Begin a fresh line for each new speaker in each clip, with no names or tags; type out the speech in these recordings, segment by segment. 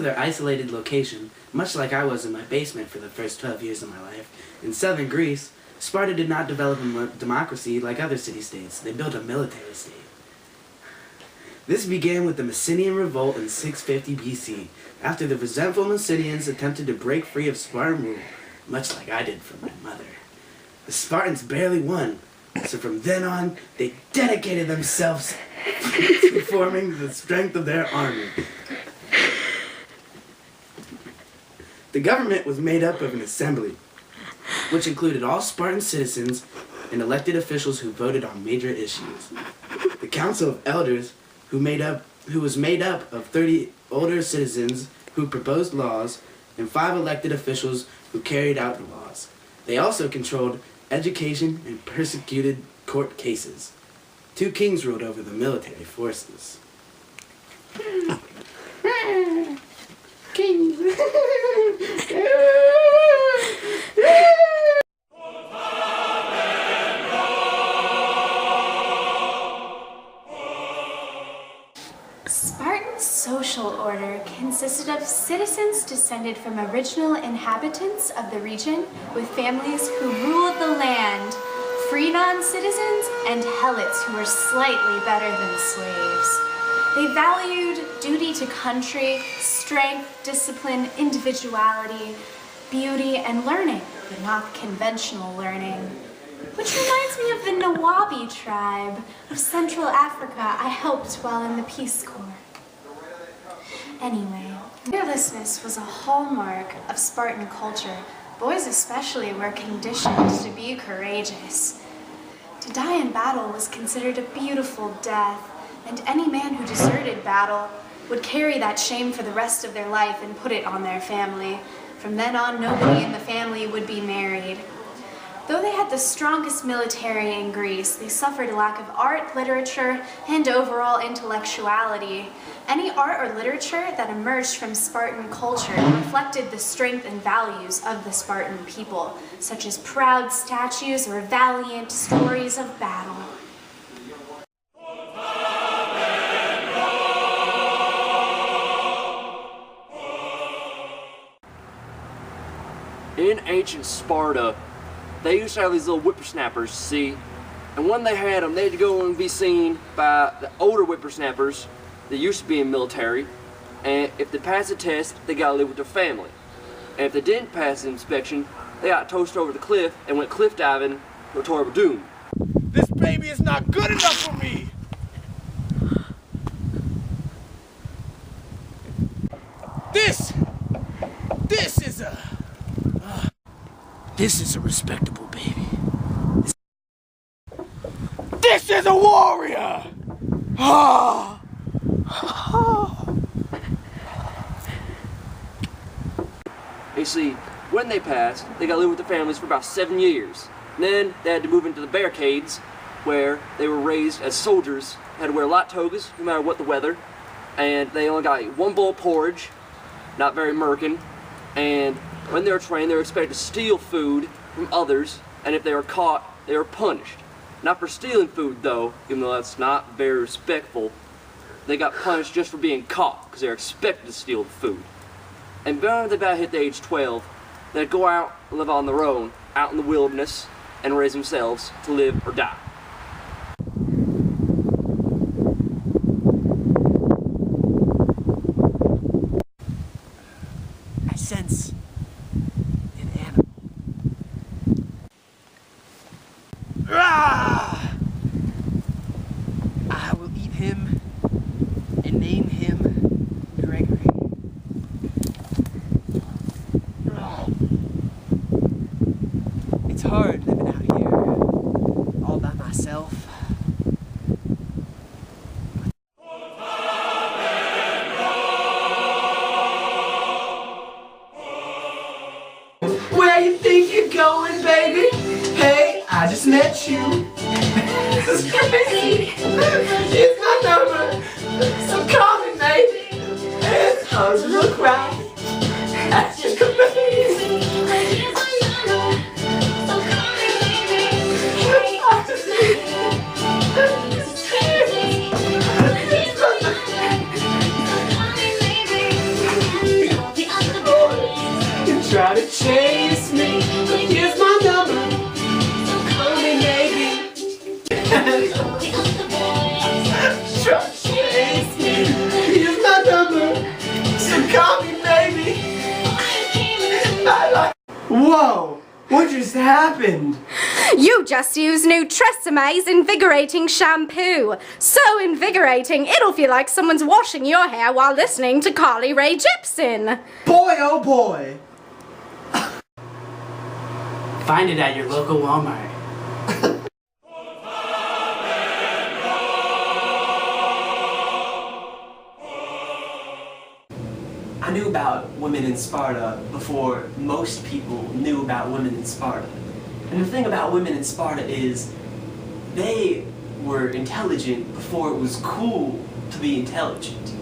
of their isolated location, much like I was in my basement for the first 12 years of my life, in southern Greece, Sparta did not develop a democracy like other city-states. They built a military state. This began with the Messenian Revolt in 650 BC, after the resentful Messenians attempted to break free of Spartan rule, much like I did from my mother. The Spartans barely won, so from then on, they dedicated themselves to forming the strength of their army. The government was made up of an assembly, which included all Spartan citizens and elected officials who voted on major issues. The Council of Elders, who was made up of 30 older citizens who proposed laws, and 5 elected officials who carried out the laws. They also controlled education and persecuted court cases. 2 kings ruled over the military forces. Kings.
Spartan's social order consisted of citizens descended from original inhabitants of the region with families who ruled the land, free non-citizens, and helots who were slightly better than slaves. They valued duty to country, strength, discipline, individuality, beauty, and learning, but not conventional learning. Which reminds me of the Nawabi tribe of Central Africa I helped while in the Peace Corps. Anyway, fearlessness was a hallmark of Spartan culture. Boys especially were conditioned to be courageous. To die in battle was considered a beautiful death, and any man who deserted battle would carry that shame for the rest of their life and put it on their family. From then on, nobody in the family would be married. Though they had the strongest military in Greece, they suffered a lack of art, literature, and overall intellectuality. Any art or literature that emerged from Spartan culture reflected the strength and values of the Spartan people, such as proud statues or valiant stories of battle.
In ancient Sparta, they used to have these little whippersnappers, see? And when they had them, they had to go and be seen by the older whippersnappers that used to be in military. And if they passed the test, they got to live with their family. And if they didn't pass the inspection, they got tossed over the cliff and went cliff diving to a horrible doom.
This baby is not good enough for me! This is a respectable baby. This is a warrior!
You see, when they passed, they got to live with their families for about 7 years. And then they had to move into the barricades, where they were raised as soldiers, had to wear light togas no matter what the weather, and they only got 1 bowl of porridge, not very American, and when they were trained, they were expected to steal food from others, and if they were caught, they were punished. Not for stealing food though, even though that's not very respectful. They got punished just for being caught, because they were expected to steal the food. And when they about hit the age 12, they'd go out and live on their own, out in the wilderness, and raise themselves to live or die.
I sense an animal. I will eat him and name him Gregory. It's hard living out here all by myself. Where you think you're going, baby? Hey, I just met you. This is crazy. It's my number. So call me, baby. It's hard to look right. That's just amazing. to chase me, so here's my number. So call me maybe. Try to chase me, here's my number. So call me maybe. Whoa! What just happened?
You just used new Treseme's invigorating shampoo. So invigorating, it'll feel like someone's washing your hair while listening to Carly Rae Jepsen.
Boy, oh boy!
Find it at your local Walmart.
I knew about women in Sparta before most people knew about women in Sparta. And the thing about women in Sparta is they were intelligent before it was cool to be intelligent.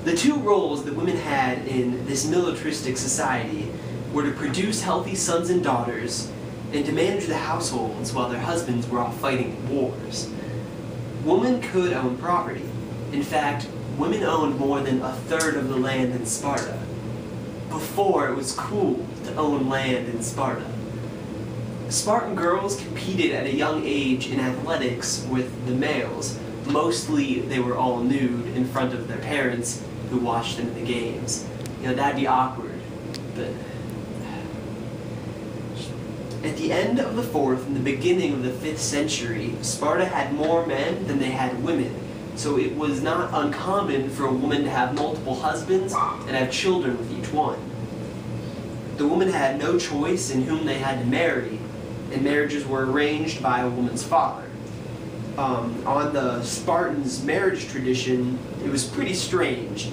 The two roles that women had in this militaristic society were to produce healthy sons and daughters and to manage the households while their husbands were off fighting in wars. Women could own property. In fact, women owned more than a third of the land in Sparta before it was cool to own land in Sparta. Spartan girls competed at a young age in athletics with the males. Mostly they were all nude in front of their parents who watched them in the games. You know, that'd be awkward, but at the end of the 4th and the beginning of the 5th century, Sparta had more men than they had women. So it was not uncommon for a woman to have multiple husbands and have children with each one. The woman had no choice in whom they had to marry, and marriages were arranged by a woman's father. On the Spartans' marriage tradition, it was pretty strange.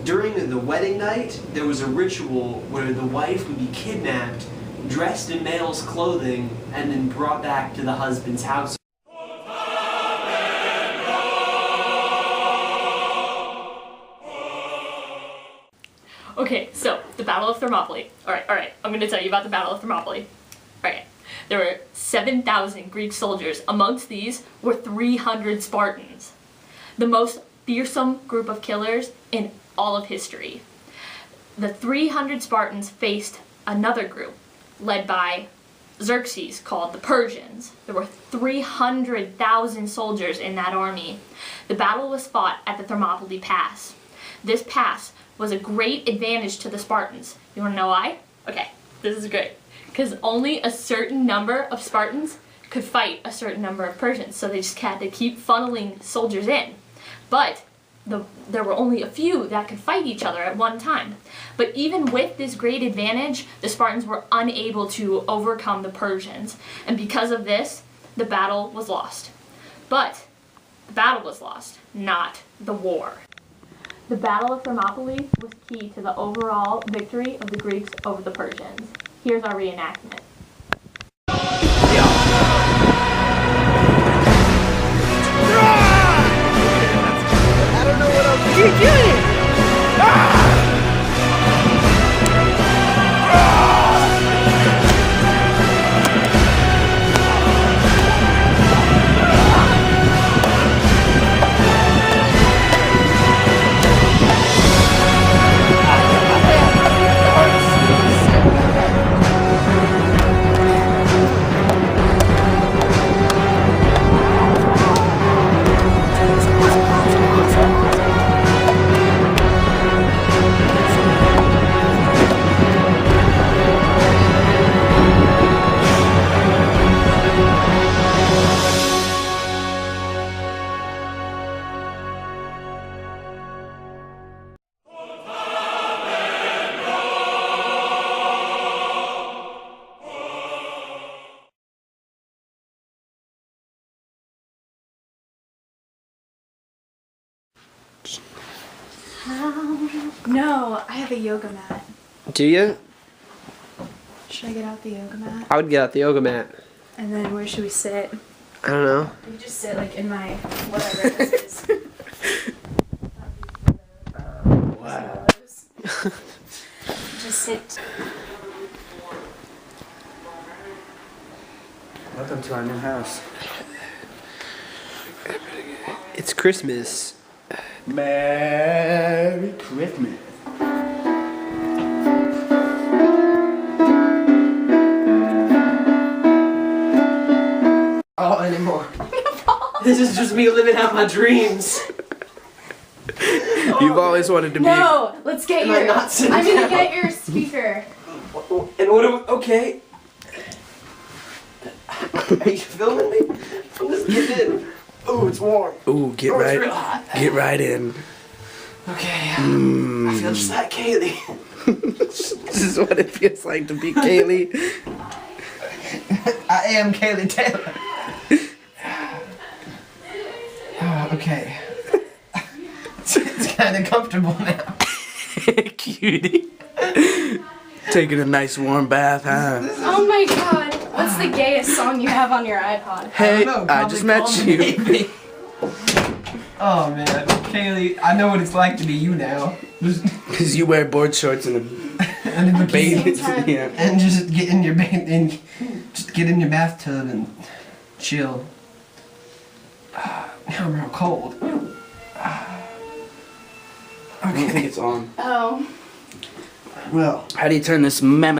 During the wedding night, there was a ritual where the wife would be kidnapped, dressed in male's clothing, and then brought back to the husband's house.
Okay, so the Battle of Thermopylae. Alright, I'm gonna tell you about the Battle of Thermopylae. Alright, there were 7,000 Greek soldiers. Amongst these were 300 Spartans. The most fearsome group of killers in all of history. The 300 Spartans faced another group led by Xerxes called the Persians. There were 300,000 soldiers in that army. The battle was fought at the Thermopylae Pass. This pass was a great advantage to the Spartans. You want to know why? Okay, this is great. Because only a certain number of Spartans could fight a certain number of Persians, so they just had to keep funneling soldiers in. But there were only a few that could fight each other at one time. But even with this great advantage, the Spartans were unable to overcome the Persians. And because of this, the battle was lost. But the battle was lost, not the war. The Battle of Thermopylae was key to the overall victory of the Greeks over the Persians. Here's our reenactment.
I don't know what else. Keep doing it!
No, I have a yoga mat.
Do you?
Should I get out the yoga mat?
I would get out the yoga mat.
And then where should we sit?
I don't know.
We could just sit like in my whatever this is.
Wow.
Just sit.
Welcome to our new house.
It's Christmas.
Merry Christmas.
anymore. This is just me living out my dreams.
You've always wanted to be.
No, let's get
Am I
your.
not sitting
I'm gonna
down?
get your speaker.
And what do we, okay. Are you filming me? I'm just getting in. Oh, it's warm.
Ooh, get
Oh, it's
right.
real hot.
Get right in.
Okay. I feel just like Kaylee.
This is what it feels like to be Kaylee.
I am Kaylee Taylor. Oh, okay. It's kind of comfortable now.
Cutie. Taking a nice warm bath, huh?
Oh my god. What's the gayest song you have on your iPod?
Hey,
don't know,
I
probably
just met
Call Me
you.
Maybe. Oh man, Kaylee, I know what it's like to be you now.
Because you wear board shorts and a
And, a bikini.
bathing. Yeah.
And just get in your just get in your bathtub and chill. Now I'm real cold.
I don't think it's on.
Oh.
Well.
How do you turn this mem?